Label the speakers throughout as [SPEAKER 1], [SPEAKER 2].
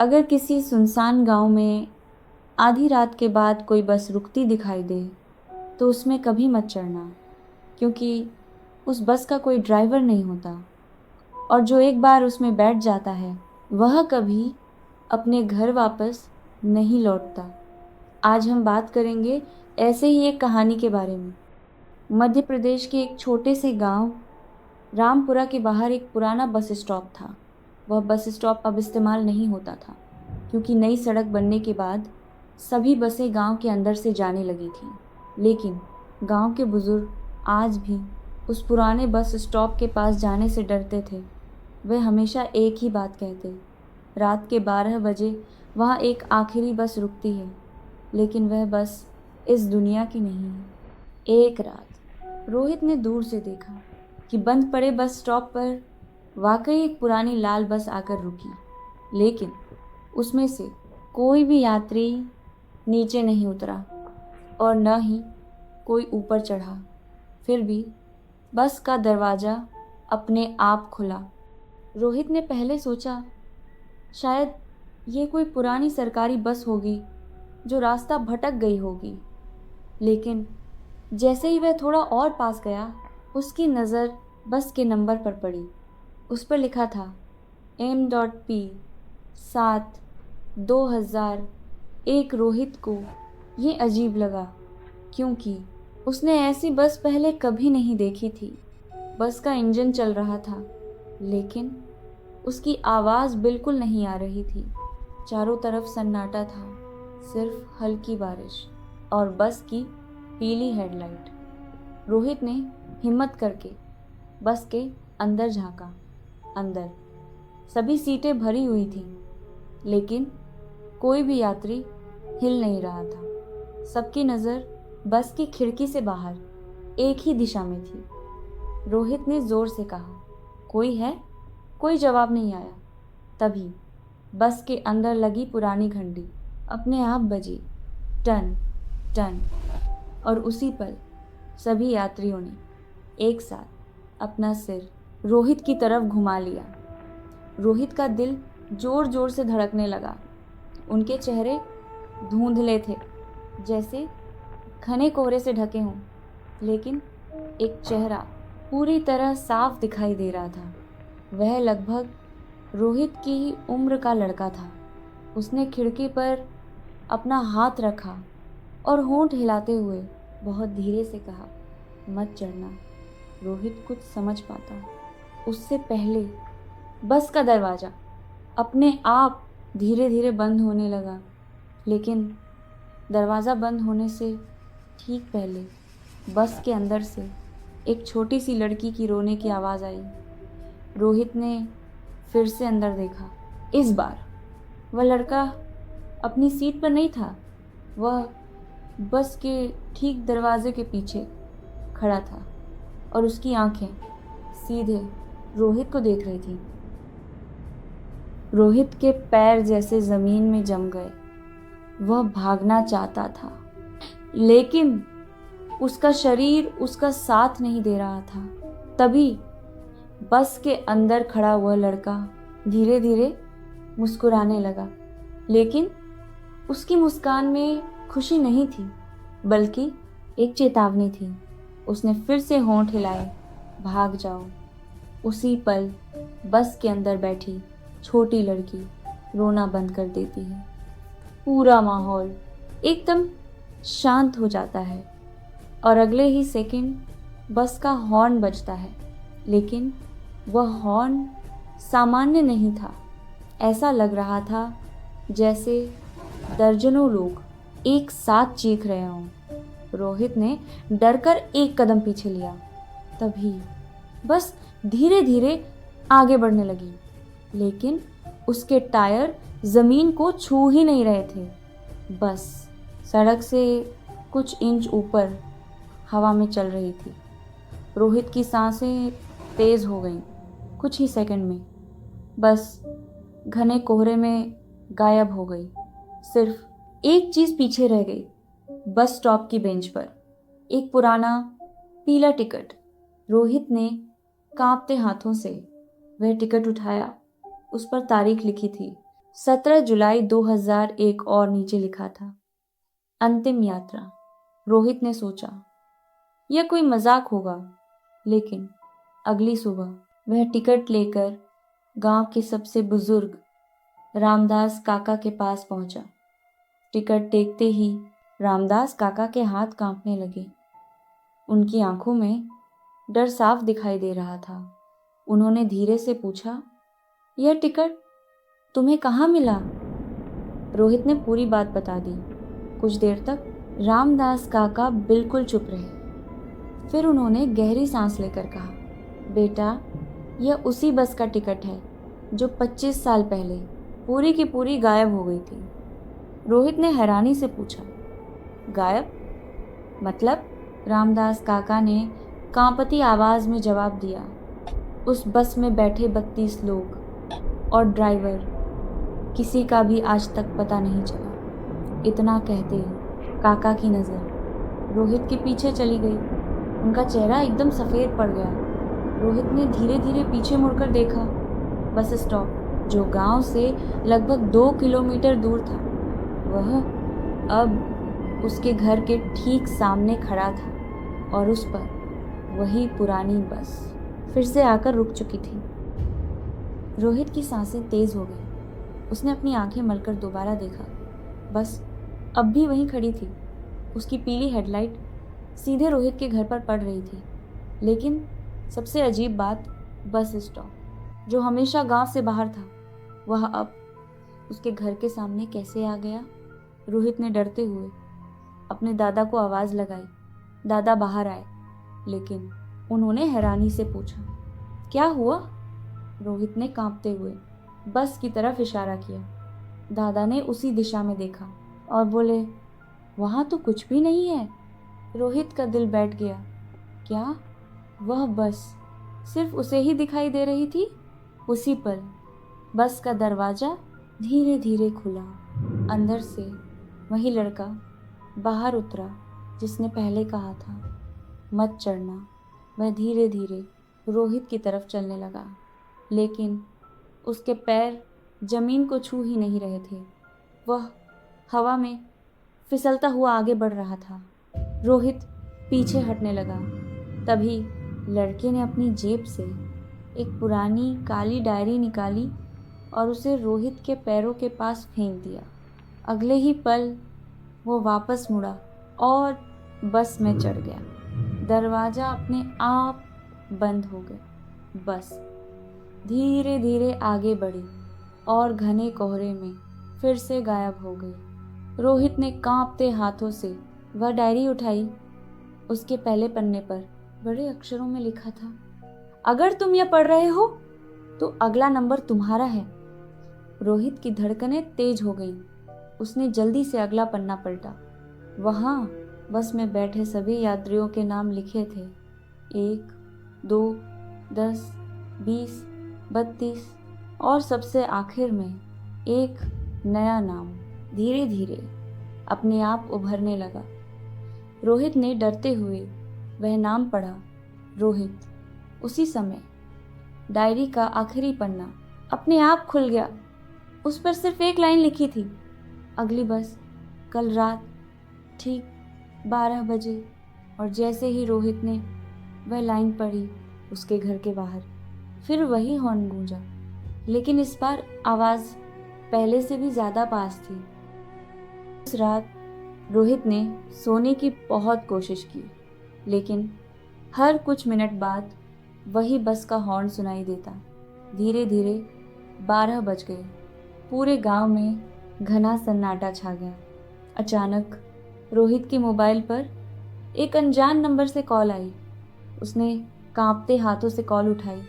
[SPEAKER 1] अगर किसी सुनसान गांव में आधी रात के बाद कोई बस रुकती दिखाई दे तो उसमें कभी मत चढ़ना, क्योंकि उस बस का कोई ड्राइवर नहीं होता और जो एक बार उसमें बैठ जाता है वह कभी अपने घर वापस नहीं लौटता। आज हम बात करेंगे ऐसे ही एक कहानी के बारे में। मध्य प्रदेश के एक छोटे से गांव रामपुरा के बाहर एक पुराना बस स्टॉप था। वह बस स्टॉप अब इस्तेमाल नहीं होता था, क्योंकि नई सड़क बनने के बाद सभी बसें गांव के अंदर से जाने लगी थीं। लेकिन गांव के बुजुर्ग आज भी उस पुराने बस स्टॉप के पास जाने से डरते थे। वे हमेशा एक ही बात कहते, रात के 12 बजे वहाँ एक आखिरी बस रुकती है, लेकिन वह बस इस दुनिया की नहीं है। एक रात रोहित ने दूर से देखा कि बंद पड़े बस स्टॉप पर वाकई एक पुरानी लाल बस आकर रुकी, लेकिन उसमें से कोई भी यात्री नीचे नहीं उतरा और न ही कोई ऊपर चढ़ा। फिर भी बस का दरवाज़ा अपने आप खुला। रोहित ने पहले सोचा शायद ये कोई पुरानी सरकारी बस होगी जो रास्ता भटक गई होगी, लेकिन जैसे ही वह थोड़ा और पास गया उसकी नज़र बस के नंबर पर पड़ी। उस पर लिखा था M.P 7/2001। रोहित को ये अजीब लगा, क्योंकि उसने ऐसी बस पहले कभी नहीं देखी थी। बस का इंजन चल रहा था, लेकिन उसकी आवाज़ बिल्कुल नहीं आ रही थी। चारों तरफ सन्नाटा था, सिर्फ हल्की बारिश और बस की पीली हेडलाइट। रोहित ने हिम्मत करके बस के अंदर झांका। अंदर सभी सीटें भरी हुई थीं, लेकिन कोई भी यात्री हिल नहीं रहा था। सबकी नज़र बस की खिड़की से बाहर एक ही दिशा में थी। रोहित ने ज़ोर से कहा, कोई है? कोई जवाब नहीं आया। तभी बस के अंदर लगी पुरानी घंटी अपने आप बजी, टन टन, और उसी पल सभी यात्रियों ने एक साथ अपना सिर रोहित की तरफ घुमा लिया। रोहित का दिल जोर जोर से धड़कने लगा। उनके चेहरे धुंधले थे, जैसे घने कोहरे से ढके हों, लेकिन एक चेहरा पूरी तरह साफ दिखाई दे रहा था। वह लगभग रोहित की ही उम्र का लड़का था। उसने खिड़की पर अपना हाथ रखा और होंठ हिलाते हुए बहुत धीरे से कहा, मत चढ़ना। रोहित कुछ समझ पाता उससे पहले बस का दरवाज़ा अपने आप धीरे धीरे बंद होने लगा। लेकिन दरवाज़ा बंद होने से ठीक पहले बस के अंदर से एक छोटी सी लड़की की रोने की आवाज़ आई। रोहित ने फिर से अंदर देखा। इस बार वह लड़का अपनी सीट पर नहीं था, वह बस के ठीक दरवाजे के पीछे खड़ा था और उसकी आंखें सीधे रोहित को देख रही थी। रोहित के पैर जैसे ज़मीन में जम गए। वह भागना चाहता था, लेकिन उसका शरीर उसका साथ नहीं दे रहा था। तभी बस के अंदर खड़ा हुआ लड़का धीरे धीरे मुस्कुराने लगा, लेकिन उसकी मुस्कान में खुशी नहीं थी, बल्कि एक चेतावनी थी। उसने फिर से होंठ हिलाए, भाग जाओ। उसी पल बस के अंदर बैठी छोटी लड़की रोना बंद कर देती है। पूरा माहौल एकदम शांत हो जाता है और अगले ही सेकंड बस का हॉर्न बजता है, लेकिन वह हॉर्न सामान्य नहीं था। ऐसा लग रहा था जैसे दर्जनों लोग एक साथ चीख रहे हों। रोहित ने डरकर एक कदम पीछे लिया। तभी बस धीरे धीरे आगे बढ़ने लगी, लेकिन उसके टायर ज़मीन को छू ही नहीं रहे थे। बस सड़क से कुछ इंच ऊपर हवा में चल रही थी। रोहित की सांसें तेज़ हो गईं। कुछ ही सेकंड में बस घने कोहरे में गायब हो गई। सिर्फ एक चीज़ पीछे रह गई। बस स्टॉप की बेंच पर एक पुराना पीला टिकट। रोहित ने कांपते हाथों से वह टिकट उठाया। उस पर तारीख लिखी थी 17 जुलाई 2001 और नीचे लिखा था, अंतिम यात्रा। रोहित ने सोचा यह कोई मजाक होगा, लेकिन अगली सुबह वह टिकट लेकर गांव के सबसे बुजुर्ग रामदास काका के पास पहुंचा। टिकट देखते ही रामदास काका के हाथ कांपने लगे। उनकी आंखों में डर साफ दिखाई दे रहा था। उन्होंने धीरे से पूछा, यह टिकट तुम्हें कहाँ मिला? रोहित ने पूरी बात बता दी। कुछ देर तक रामदास काका बिल्कुल चुप रहे। फिर उन्होंने गहरी सांस लेकर कहा, बेटा, यह उसी बस का टिकट है जो 25 साल पहले पूरी की पूरी गायब हो गई थी। रोहित ने हैरानी से पूछा, गायब? मतलब? रामदास काका ने कांपती आवाज में जवाब दिया, उस बस में बैठे 32 लोग और ड्राइवर, किसी का भी आज तक पता नहीं चला। इतना कहते ही काका की नज़र रोहित के पीछे चली गई। उनका चेहरा एकदम सफ़ेद पड़ गया। रोहित ने धीरे धीरे पीछे मुड़कर देखा। बस स्टॉप, जो गांव से लगभग 2 किलोमीटर दूर था, वह अब उसके घर के ठीक सामने खड़ा था और उस पर वही पुरानी बस फिर से आकर रुक चुकी थी। रोहित की सांसें तेज हो गई। उसने अपनी आंखें मलकर दोबारा देखा। बस अब भी वहीं खड़ी थी। उसकी पीली हेडलाइट सीधे रोहित के घर पर पड़ रही थी। लेकिन सबसे अजीब बात, बस स्टॉप, जो हमेशा गांव से बाहर था, वह अब उसके घर के सामने कैसे आ गया? रोहित ने डरते हुए अपने दादा को आवाज़ लगाई। दादा बाहर आए, लेकिन उन्होंने हैरानी से पूछा, क्या हुआ? रोहित ने कांपते हुए बस की तरफ इशारा किया। दादा ने उसी दिशा में देखा और बोले, वहाँ तो कुछ भी नहीं है। रोहित का दिल बैठ गया। क्या वह बस सिर्फ उसे ही दिखाई दे रही थी? उसी पल बस का दरवाज़ा धीरे धीरे खुला। अंदर से वही लड़का बाहर उतरा जिसने पहले कहा था, मत चढ़ना। वह धीरे धीरे रोहित की तरफ चलने लगा, लेकिन उसके पैर जमीन को छू ही नहीं रहे थे। वह हवा में फिसलता हुआ आगे बढ़ रहा था। रोहित पीछे हटने लगा। तभी लड़के ने अपनी जेब से एक पुरानी काली डायरी निकाली और उसे रोहित के पैरों के पास फेंक दिया। अगले ही पल वो वापस मुड़ा और बस में चढ़ गया। दरवाज़ा अपने आप बंद हो गया। बस धीरे धीरे आगे बढ़ी और घने कोहरे में फिर से गायब हो गई। रोहित ने कांपते हाथों से वह डायरी उठाई। उसके पहले पन्ने पर बड़े अक्षरों में लिखा था, अगर तुम यह पढ़ रहे हो तो अगला नंबर तुम्हारा है। रोहित की धड़कनें तेज हो गईं। उसने जल्दी से अगला पन्ना पलटा। वहाँ बस में बैठे सभी यात्रियों के नाम लिखे थे, 1, 2, 10, 20, 32 और सबसे आखिर में एक नया नाम धीरे धीरे अपने आप उभरने लगा। रोहित ने डरते हुए वह नाम पढ़ा, रोहित। उसी समय डायरी का आखिरी पन्ना अपने आप खुल गया। उस पर सिर्फ एक लाइन लिखी थी, अगली बस कल रात ठीक 12 बजे। और जैसे ही रोहित ने वह लाइन पढ़ी, उसके घर के बाहर फिर वही हॉर्न गूंजा, लेकिन इस बार आवाज़ पहले से भी ज़्यादा पास थी। उस रात रोहित ने सोने की बहुत कोशिश की, लेकिन हर कुछ मिनट बाद वही बस का हॉर्न सुनाई देता। धीरे धीरे 12 बज गए। पूरे गांव में घना सन्नाटा छा गया। अचानक रोहित के मोबाइल पर एक अनजान नंबर से कॉल आई। उसने कांपते हाथों से कॉल उठाई।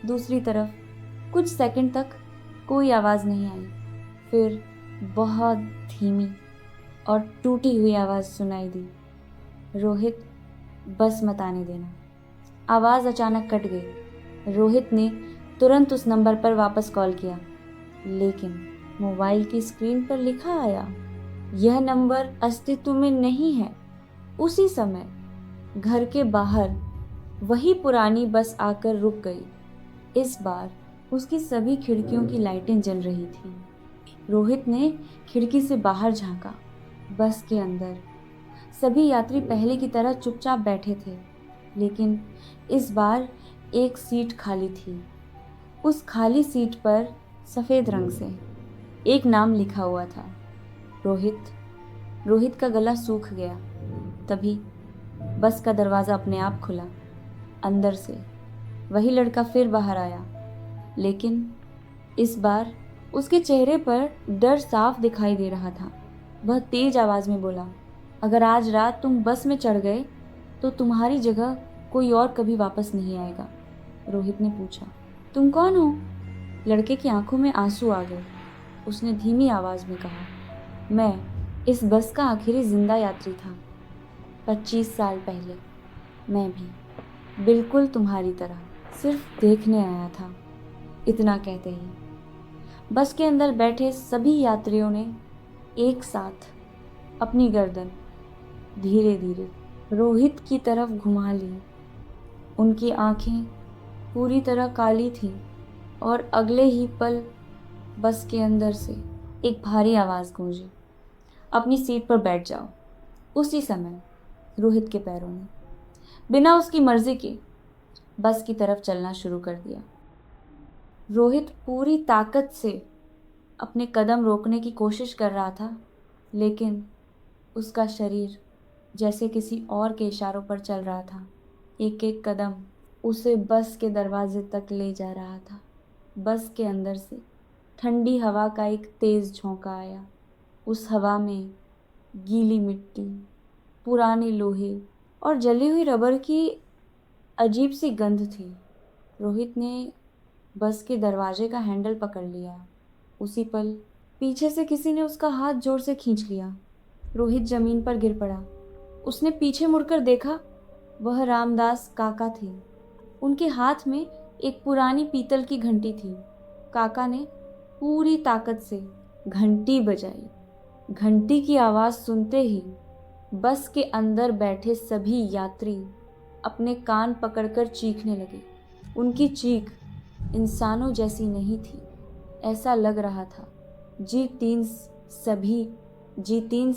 [SPEAKER 1] दूसरी तरफ कुछ सेकंड तक कोई आवाज़ नहीं आई। फिर बहुत धीमी और टूटी हुई आवाज़ सुनाई दी, रोहित, बस मत आने देना। आवाज़ अचानक कट गई। रोहित ने तुरंत उस नंबर पर वापस कॉल किया, लेकिन मोबाइल की स्क्रीन पर लिखा आया, यह नंबर अस्तित्व में नहीं है। उसी समय घर के बाहर वही पुरानी बस आकर रुक गई। इस बार उसकी सभी खिड़कियों की लाइटें जल रही थीं। रोहित ने खिड़की से बाहर झांका। बस के अंदर सभी यात्री पहले की तरह चुपचाप बैठे थे, लेकिन इस बार एक सीट खाली थी। उस खाली सीट पर सफ़ेद रंग से एक नाम लिखा हुआ था, रोहित। रोहित का गला सूख गया। तभी बस का दरवाज़ा अपने आप खुला। अंदर से वही लड़का फिर बाहर आया, लेकिन इस बार उसके चेहरे पर डर साफ दिखाई दे रहा था। वह तेज आवाज़ में बोला, अगर आज रात तुम बस में चढ़ गए तो तुम्हारी जगह कोई और कभी वापस नहीं आएगा। रोहित ने पूछा, तुम कौन हो? लड़के की आंखों में आंसू आ गए। उसने धीमी आवाज़ में कहा, मैं इस बस का आखिरी जिंदा यात्री था। 25 साल पहले मैं भी बिल्कुल तुम्हारी तरह सिर्फ देखने आया था। इतना कहते ही बस के अंदर बैठे सभी यात्रियों ने एक साथ अपनी गर्दन धीरे धीरे रोहित की तरफ घुमा ली। उनकी आंखें पूरी तरह काली थीं और अगले ही पल बस के अंदर से एक भारी आवाज़ गूंजी, अपनी सीट पर बैठ जाओ। उसी समय रोहित के पैरों ने बिना उसकी मर्जी के बस की तरफ चलना शुरू कर दिया। रोहित पूरी ताकत से अपने कदम रोकने की कोशिश कर रहा था, लेकिन उसका शरीर जैसे किसी और के इशारों पर चल रहा था। एक एक कदम उसे बस के दरवाजे तक ले जा रहा था। बस के अंदर से ठंडी हवा का एक तेज़ झोंका आया। उस हवा में गीली मिट्टी, पुराने लोहे और जली हुई रबर की अजीब सी गंध थी। रोहित ने बस के दरवाजे का हैंडल पकड़ लिया। उसी पल पीछे से किसी ने उसका हाथ जोर से खींच लिया। रोहित जमीन पर गिर पड़ा। उसने पीछे मुड़कर देखा, वह रामदास काका थे। उनके हाथ में एक पुरानी पीतल की घंटी थी। काका ने पूरी ताकत से घंटी बजाई। घंटी की आवाज़ सुनते ही बस के अंदर बैठे सभी यात्री अपने कान पकड़कर चीखने लगे। उनकी चीख इंसानों जैसी नहीं थी। ऐसा लग रहा था जी तीन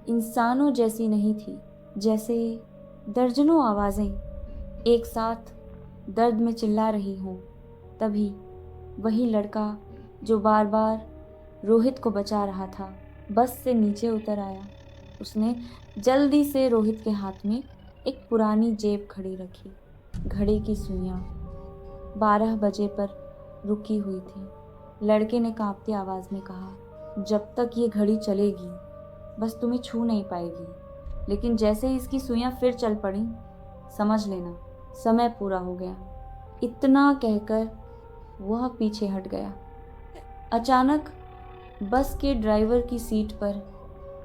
[SPEAKER 1] इंसानों जैसी नहीं थी, जैसे दर्जनों आवाज़ें एक साथ दर्द में चिल्ला रही हों। तभी वही लड़का जो बार बार रोहित को बचा रहा था बस से नीचे उतर आया। उसने जल्दी से रोहित के हाथ में एक पुरानी जेब घड़ी रखी। घड़ी की सुइयां 12 बजे पर रुकी हुई थी। लड़के ने कांपती आवाज़ में कहा, जब तक ये घड़ी चलेगी बस तुम्हें छू नहीं पाएगी। लेकिन जैसे ही इसकी सुइयां फिर चल पड़ी, समझ लेना समय पूरा हो गया। इतना कहकर वह पीछे हट गया। अचानक बस के ड्राइवर की सीट पर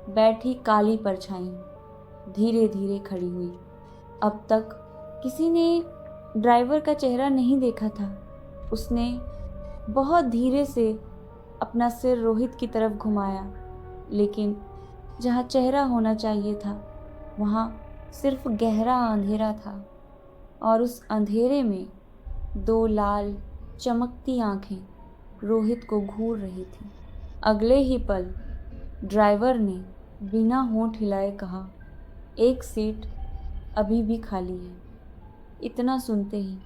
[SPEAKER 1] बैठी काली परछाई धीरे धीरे खड़ी हुई। अब तक किसी ने ड्राइवर का चेहरा नहीं देखा था। उसने बहुत धीरे से अपना सिर रोहित की तरफ घुमाया, लेकिन जहाँ चेहरा होना चाहिए था वहाँ सिर्फ गहरा अंधेरा था, और उस अंधेरे में 2 लाल चमकती आंखें रोहित को घूर रही थीं। अगले ही पल ड्राइवर ने बिना होंठ हिलाए कहा, एक सीट अभी भी खाली है। इतना सुनते ही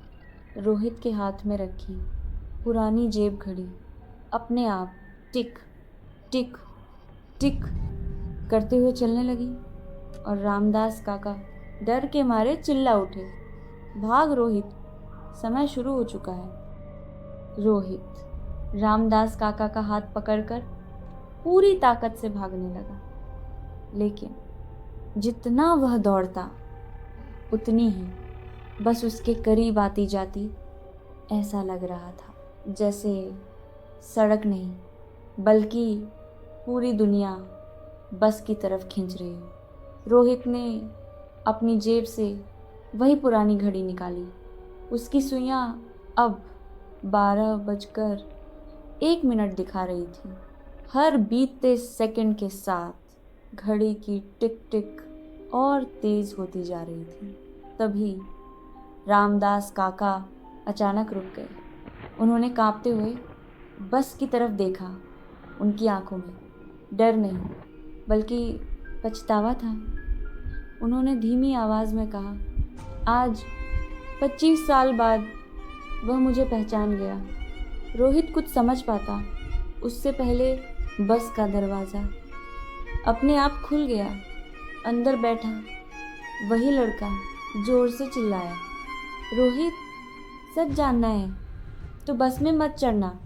[SPEAKER 1] रोहित के हाथ में रखी पुरानी जेब घड़ी अपने आप टिक टिक टिक करते हुए चलने लगी, और रामदास काका डर के मारे चिल्ला उठे, भाग रोहित, समय शुरू हो चुका है। रोहित रामदास काका का हाथ पकड़कर पूरी ताकत से भागने लगा, लेकिन जितना वह दौड़ता उतनी ही बस उसके करीब आती जाती। ऐसा लग रहा था जैसे सड़क नहीं बल्कि पूरी दुनिया बस की तरफ खींच रही हो। रोहित ने अपनी जेब से वही पुरानी घड़ी निकाली। उसकी सुइयां अब 12:01 दिखा रही थी। हर बीतते सेकंड के साथ घड़ी की टिक टिक और तेज होती जा रही थी। तभी रामदास काका अचानक रुक गए। उन्होंने कांपते हुए बस की तरफ देखा। उनकी आंखों में डर नहीं बल्कि पछतावा था। उन्होंने धीमी आवाज़ में कहा, आज 25 साल बाद वह मुझे पहचान गया। रोहित कुछ समझ पाता उससे पहले बस का दरवाज़ा अपने आप खुल गया। अंदर बैठा वही लड़का जोर से चिल्लाया, रोहित, सच जानना है तो बस में मत चढ़ना,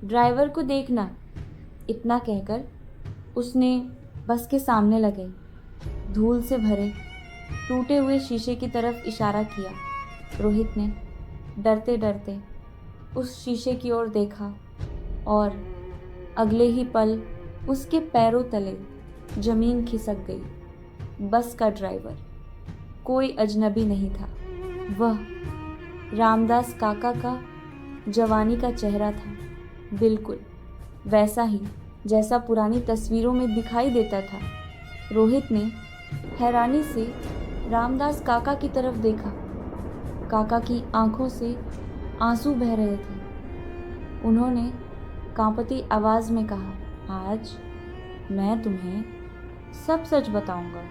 [SPEAKER 1] ड्राइवर को देखना। इतना कहकर उसने बस के सामने लगे धूल से भरे टूटे हुए शीशे की तरफ इशारा किया। रोहित ने डरते डरते उस शीशे की ओर देखा और अगले ही पल उसके पैरों तले जमीन खिसक गई। बस का ड्राइवर कोई अजनबी नहीं था, वह रामदास काका का जवानी का चेहरा था, बिल्कुल वैसा ही जैसा पुरानी तस्वीरों में दिखाई देता था। रोहित ने हैरानी से रामदास काका की तरफ देखा। काका की आंखों से आंसू बह रहे थे। उन्होंने कांपती आवाज़ में कहा, आज मैं तुम्हें सब सच बताऊंगा।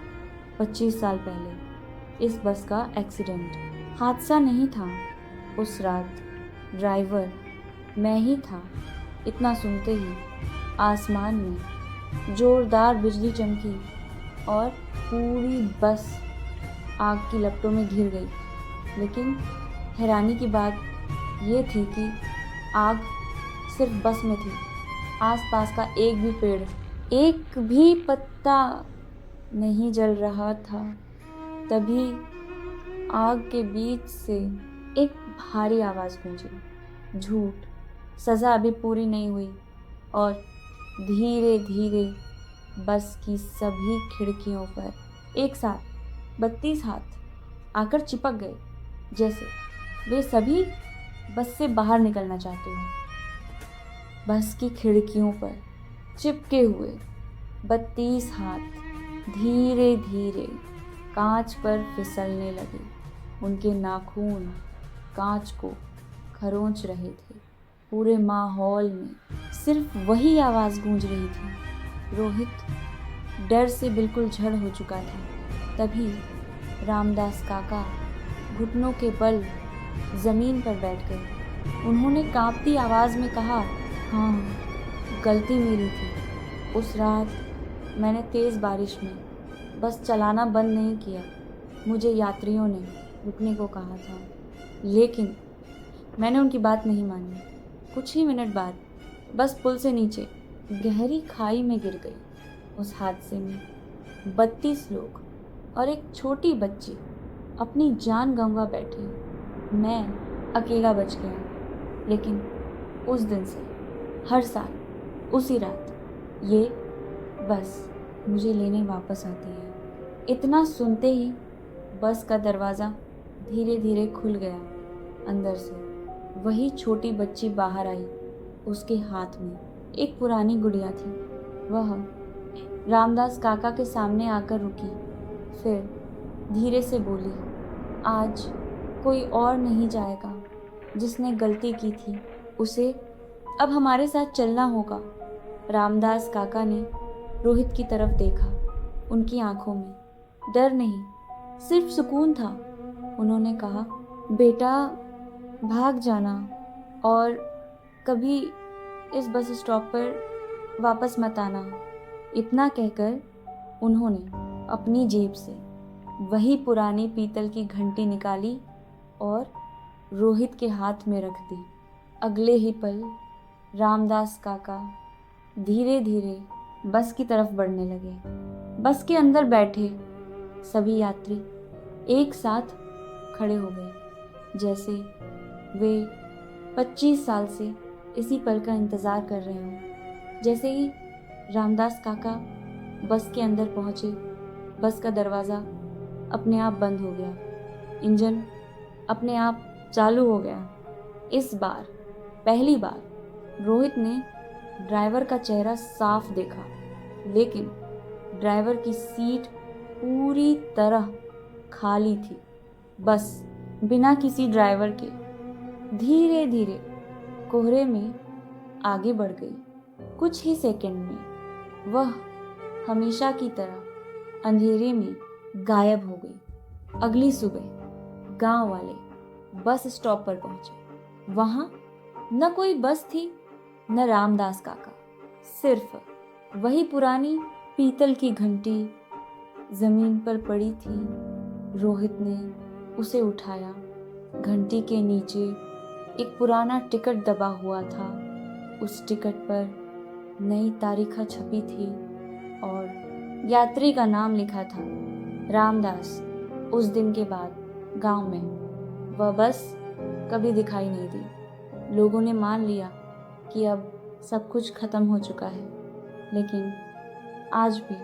[SPEAKER 1] 25 साल पहले इस बस का एक्सीडेंट हादसा नहीं था, उस रात ड्राइवर मैं ही था। इतना सुनते ही आसमान में जोरदार बिजली चमकी और पूरी बस आग की लपटों में घिर गई। लेकिन हैरानी की बात ये थी कि आग सिर्फ बस में थी, आसपास का एक भी पेड़, एक भी पत्ता नहीं जल रहा था। तभी आग के बीच से एक भारी आवाज़ गूंजी, झूठ, सज़ा अभी पूरी नहीं हुई। और धीरे धीरे बस की सभी खिड़कियों पर एक साथ 32 हाथ आकर चिपक गए, जैसे वे सभी बस से बाहर निकलना चाहते हो। बस की खिड़कियों पर चिपके हुए 32 हाथ धीरे धीरे कांच पर फिसलने लगे। उनके नाखून कांच को खरोंच रहे थे। पूरे माहौल में सिर्फ वही आवाज़ गूंज रही थी। रोहित डर से बिल्कुल झड़ हो चुका था। तभी रामदास काका घुटनों के बल ज़मीन पर बैठ गए। उन्होंने कांपती आवाज़ में कहा, हाँ, गलती मेरी थी। उस रात मैंने तेज़ बारिश में बस चलाना बंद नहीं किया। मुझे यात्रियों ने रुकने को कहा था, लेकिन मैंने उनकी बात नहीं मानी। कुछ ही मिनट बाद बस पुल से नीचे गहरी खाई में गिर गई। उस हादसे में 32 लोग और एक छोटी बच्ची अपनी जान गंवा बैठे। मैं अकेला बच गया। लेकिन उस दिन से हर साल उसी रात ये बस मुझे लेने वापस आती है। इतना सुनते ही बस का दरवाज़ा धीरे धीरे खुल गया। अंदर से वही छोटी बच्ची बाहर आई। उसके हाथ में एक पुरानी गुड़िया थी। वह रामदास काका के सामने आकर रुकी, फिर धीरे से बोली, आज कोई और नहीं जाएगा। जिसने गलती की थी उसे अब हमारे साथ चलना होगा। रामदास काका ने रोहित की तरफ देखा। उनकी आंखों में डर नहीं, सिर्फ सुकून था। उन्होंने कहा, बेटा, भाग जाना और कभी इस बस स्टॉप पर वापस मत आना। इतना कहकर उन्होंने अपनी जेब से वही पुरानी पीतल की घंटी निकाली और रोहित के हाथ में रख दी। अगले ही पल रामदास काका धीरे धीरे बस की तरफ बढ़ने लगे। बस के अंदर बैठे सभी यात्री एक साथ खड़े हो गए, जैसे वे 25 साल से इसी पल का इंतज़ार कर रहे हों। जैसे ही रामदास काका बस के अंदर पहुँचे, बस का दरवाज़ा अपने आप बंद हो गया। इंजन अपने आप चालू हो गया। इस बार पहली बार रोहित ने ड्राइवर का चेहरा साफ देखा, लेकिन ड्राइवर की सीट पूरी तरह खाली थी। बस बिना किसी ड्राइवर के धीरे धीरे कोहरे में आगे बढ़ गई। कुछ ही सेकंड में वह हमेशा की तरह अंधेरे में गायब हो गई। अगली सुबह गांव वाले बस स्टॉप पर पहुंचे। वहां न कोई बस थी न रामदास काका, सिर्फ वही पुरानी पीतल की घंटी जमीन पर पड़ी थी। रोहित ने उसे उठाया। घंटी के नीचे एक पुराना टिकट दबा हुआ था। उस टिकट पर नई तारीख छपी थी और यात्री का नाम लिखा था रामदास। उस दिन के बाद गांव में वह बस कभी दिखाई नहीं दी। लोगों ने मान लिया कि अब सब कुछ खत्म हो चुका है, लेकिन आज भी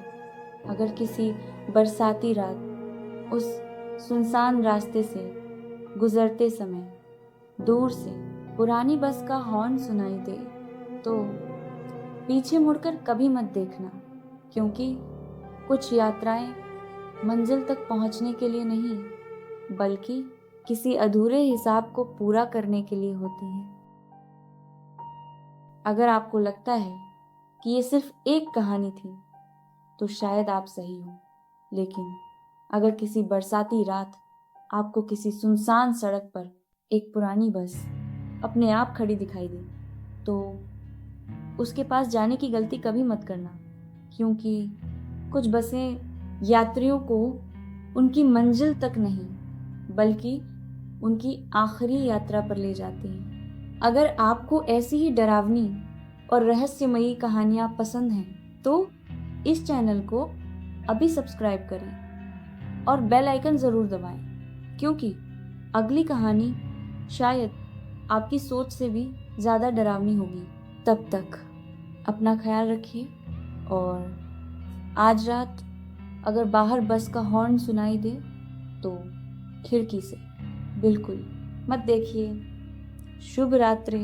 [SPEAKER 1] अगर किसी बरसाती रात उस सुनसान रास्ते से गुजरते समय दूर से पुरानी बस का हॉर्न सुनाई दे तो पीछे मुड़कर कभी मत देखना, क्योंकि कुछ यात्राएं मंजिल तक पहुंचने के लिए नहीं, बल्कि किसी अधूरे हिसाब को पूरा करने के लिए होती हैं। अगर आपको लगता है कि ये सिर्फ एक कहानी थी, तो शायद आप सही हो, लेकिन अगर किसी बरसाती रात आपको किसी सुनसान सड़क पर एक पुरानी बस अपने आप खड़ी दिखाई दे, तो उसके पास जाने की गलती कभी मत करना, क्योंकि कुछ बसें यात्रियों को उनकी मंजिल तक नहीं, बल्कि उनकी आखिरी यात्रा पर ले जाती हैं। अगर आपको ऐसी ही डरावनी और रहस्यमयी कहानियाँ पसंद हैं, तो इस चैनल को अभी सब्सक्राइब करें और बेल आइकन ज़रूर दबाएं, क्योंकि अगली कहानी शायद आपकी सोच से भी ज़्यादा डरावनी होगी। तब तक अपना ख्याल रखिए, और आज रात अगर बाहर बस का हॉर्न सुनाई दे तो खिड़की से बिल्कुल मत देखिए। शुभ रात्रि।